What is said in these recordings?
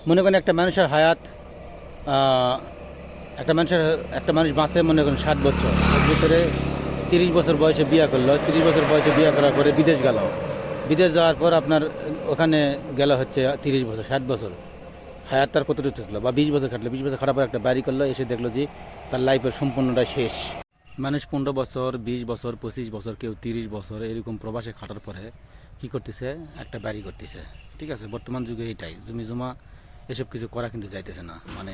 মনে করেন একটা মানুষের হায়াত, একটা মানুষ বাঁচে মনে করেন 60 বছর, এর ভিতরে 30 বছর বয়সে বিয়ে করলো, 30 বছর বয়সে বিয়ে করার পরে বিদেশ গেল, বিদেশ যাওয়ার পর আপনার ওখানে গেল হচ্ছে 30 বছর, 60 বছর হায়াত তার কতটুকু থাকলো, বা 20 বছর খাটলো, 20 বছর খাটার পর একটা বাড়ি করলো, এসে দেখলো যে তার লাইফের সম্পূর্ণটা শেষ। মানুষ 15 বছর, 20 বছর, 25 বছর, কেউ 30 বছর এরকম প্রবাসে খাটার পরে কী করতেছে, একটা বাড়ি করতেছে। ঠিক আছে, বর্তমান যুগে এটাই, জমি জমা এসব কিছু করা কিন্তু যাইতেছে না, মানে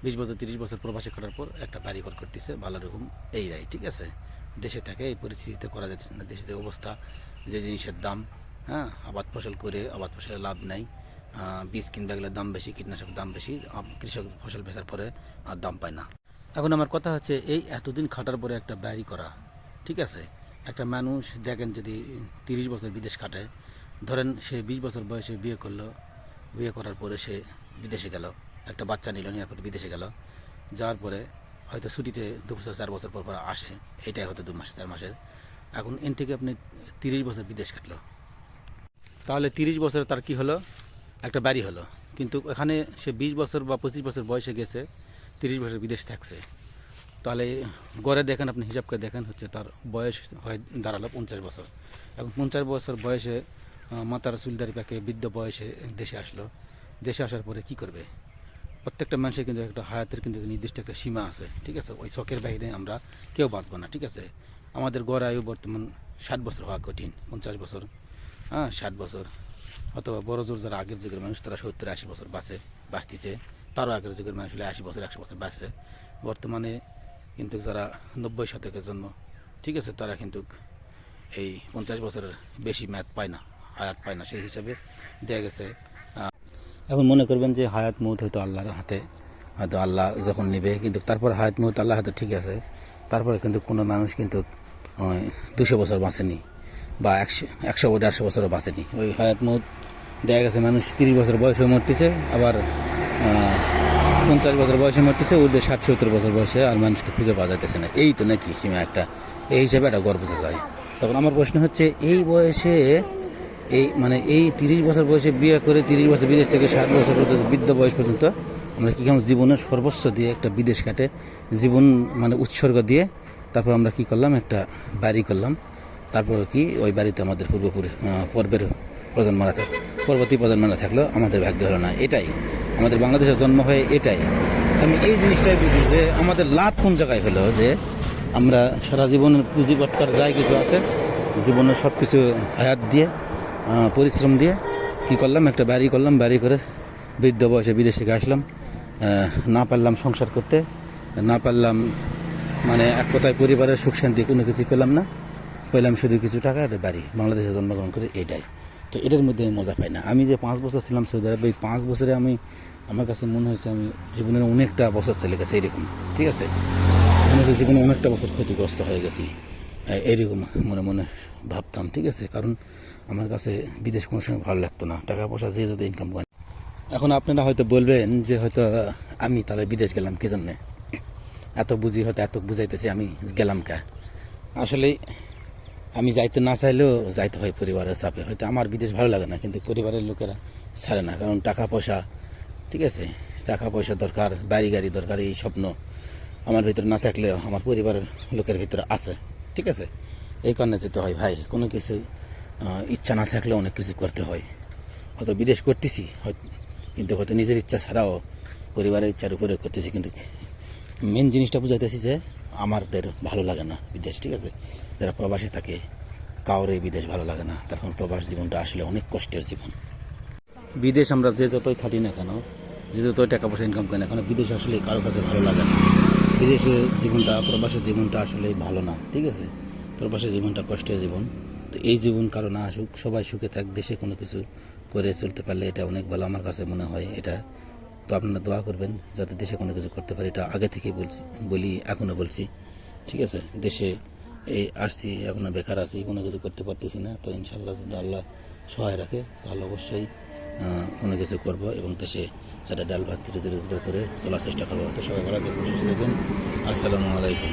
20 বছর 30 বছর প্রবাসে খাটার পর একটা বাড়ি ঘর করতেছে ভালো রকম এইরাই। ঠিক আছে, দেশে থাকে এই পরিস্থিতিতে করা যাচ্ছে না, দেশের অবস্থা, যে জিনিসের দাম, হ্যাঁ, আবাদ ফসল করে আবাদ ফসলের লাভ নাই, বীজ কিনতে গেলে দাম বেশি, কীটনাশক দাম বেশি, কৃষক ফসল বেচার পরে আর দাম পায় না। এখন আমার কথা হচ্ছে এই এতদিন খাটার পরে একটা বাড়ি করা, ঠিক আছে, একটা মানুষ দেখেন যদি 30 বছর বিদেশ খাটায়, ধরেন সে 20 বছর বয়সে বিয়ে করলো, বিয়ে করার পরে সে বিদেশে গেল, একটা বাচ্চা নিল, নেওয়ার পরে বিদেশে গেল, যাওয়ার পরে হয়তো ছুটিতে 2 বছর 4 বছর পর পর আসে, এটাই হয়তো 2 মাস 4 মাসের। এখন এন থেকে আপনি 30 বছর বিদেশ কাটলো, তাহলে 30 বছর তার কি হলো, একটা বাড়ি হলো। কিন্তু এখানে সে 20 বছর বা 25 বছর বয়সে গেছে, 30 বছর বিদেশ থাকছে, তাহলে গড়ে দেখেন, আপনি হিসাব করে দেখেন, হচ্ছে তার বয়স হয় দাঁড়ালো 50 বছর। এখন 50 বছর বয়সে মাথার চুলদারি পাকে বৃদ্ধ বয়সে দেশে আসলো, দেশে আসার পরে কি করবে? প্রত্যেকটা মানুষের কিন্তু একটা হায়াতের কিন্তু নির্দিষ্ট একটা সীমা আছে। ঠিক আছে, ওই শখের বাইরে আমরা কেউ বাঁচবো না। ঠিক আছে, আমাদের গড় আয়ু বর্তমান 60 বছর হওয়া কঠিন, 50 বছর, হ্যাঁ 60 বছর, অথবা বড় জোর যারা আগের যুগের মানুষ তারা 70-80 বছর বাঁচতেছে, তারও আগের যুগের মানুষ হলে 80 বছর 100 বছর বাঁচছে। বর্তমানে কিন্তু যারা 90 শতকের জন্ম, ঠিক আছে, তারা কিন্তু এই 50 বছরের বেশি মেয়াদ পায় না, হায়াত পায় না, সেই হিসাবে দেয়া গেছে। এখন মনে করবেন যে হায়াত মৌত হয়তো আল্লাহর হাতে, হয়তো আল্লাহ যখন নেবে, কিন্তু তারপর হায়াত মৌত আল্লাহর হাতে, ঠিক আছে, তারপরে কিন্তু কোনো মানুষ কিন্তু 200 বছর বাঁচেনি, বা 100-150 বছরও বাঁচেনি। ওই হায়াত মৌত দেখা গেছে মানুষ 30 বছর বয়সে মরতেছে, আবার 50 বছর বয়সে মরতেছে, ওদের 60-70 বছর বয়সে আর মানুষকে খুঁজে পাওয়া যাইতেছে না। এই তো নাকি সীমা একটা, এই হিসাবে একটা গর্ব বোঝা যায়। তখন আমার প্রশ্ন হচ্ছে, এই বয়সে এই 30 বছর বয়সে বিয়ে করে 30 বছর বিদেশ থেকে 60 বছর পর্যন্ত বৃদ্ধ বয়স পর্যন্ত আমরা কি কেমন জীবনের সর্বস্ব দিয়ে একটা বিদেশ কাটে, জীবন মানে উৎসর্গ দিয়ে তারপর আমরা কি করলাম, একটা বাড়ি করলাম। তারপর কি ওই বাড়িতে আমাদের পূর্বের প্রজন্মরা পরবর্তী প্রজন্মরা থাকলো, আমাদের ভাগ্য হলো না। এটাই আমাদের বাংলাদেশের জন্ম হয়ে, এটাই আমি এই জিনিসটাই বুঝি যে আমাদের লাভ কোন জায়গায় হলো, যে আমরা সারা জীবনের পুঁজি পটকার যাই কিছু আছে, জীবনের সব কিছু হায়াত দিয়ে পরিশ্রম দিয়ে কি করলাম, একটা বাড়ি করলাম, বাড়ি করে বৃদ্ধ বয়সে বিদেশ থেকে আসলাম, না পারলাম সংসার করতে, না পারলাম, মানে এক কথায় পরিবারের সুখ শান্তি কোনো কিছু পেলাম না, পেলাম শুধু কিছু টাকা, একটা বাড়ি, বাংলাদেশে জন্মগ্রহণ করে, এটাই। তো এটার মধ্যে আমি মজা পাই না। আমি যে 5 বছর ছিলাম সৌদি আরবে, এই 5 বছরে আমার কাছে মনে হয়েছে আমি জীবনের অনেকটা বছর চলে গেছে এরকম। ঠিক আছে, মনে হচ্ছে জীবনে অনেকটা বছর ক্ষতিগ্রস্ত হয়ে গেছি, এইরকম মনে মনে ভাবতাম। ঠিক আছে, কারণ আমার কাছে বিদেশ কোনো সময় ভালো লাগতো না, টাকা পয়সা যে যদি ইনকাম করে। এখন আপনারা হয়তো বলবেন যে হয়তো আমি তাহলে বিদেশ গেলাম কি জন্যে, এত বুঝি, হয়তো এত বুঝাইতেছি, আমি গেলাম কে? আসলে আমি যাইতে না চাইলেও যাইতে হয় পরিবারের চাপে। হয়তো আমার বিদেশ ভালো লাগে না, কিন্তু পরিবারের লোকেরা ছাড়ে না, কারণ টাকা পয়সা, ঠিক আছে, টাকা পয়সা দরকার, বাড়ি গাড়ি দরকার, এই স্বপ্ন আমার ভিতরে না থাকলেও আমার পরিবারের লোকের ভিতরে আছে। ঠিক আছে, এই কারণে যেতে হয় ভাই। কোনো কিছু ইচ্ছা না থাকলে অনেক কিছু করতে হয়। হয়তো বিদেশ করতেছি, কিন্তু হয়তো নিজের ইচ্ছা ছাড়াও পরিবারের ইচ্ছার উপরে করতেছি, কিন্তু মেন জিনিসটা বুঝাইতেছি যে আমাদের ভালো লাগে না বিদেশ। ঠিক আছে, যারা প্রবাসী থাকে কাউরে বিদেশ ভালো লাগে না, তখন প্রবাস জীবনটা আসলে অনেক কষ্টের জীবন। বিদেশ আমরা যে যতই খাটি না কেন, যে যতই টাকা পয়সা ইনকাম করি না কেন, বিদেশ আসলে কারোর কাছে ভালো লাগে না। বিদেশের জীবনটা, প্রবাসের জীবনটা আসলে ভালো না। ঠিক আছে, প্রবাসের জীবনটা কষ্টের জীবন। তো এই জীবন কারো না আসুক, সবাই সুখে থাক, দেশে কোনো কিছু করে চলতে পারলে এটা অনেক ভালো আমার কাছে মনে হয়। এটা তো আপনারা দোয়া করবেন যাতে দেশে কোনো কিছু করতে পারি, এটা আগে থেকেই বলি, এখনও বলছি। ঠিক আছে, দেশে এই আসছি, এখনও বেকার আছি, কোনো কিছু করতে পারতেছি না। তো ইনশাল্লাহ যদি আল্লাহ সহায় রাখে তাহলে অবশ্যই কোনো কিছু করব, এবং দেশে যারা ডাল ভাত রোজগার করে চলার চেষ্টা করবো। তো সবাই ভালো থাকবেন, সুস্থ থাকবেন। আসসালামু আলাইকুম।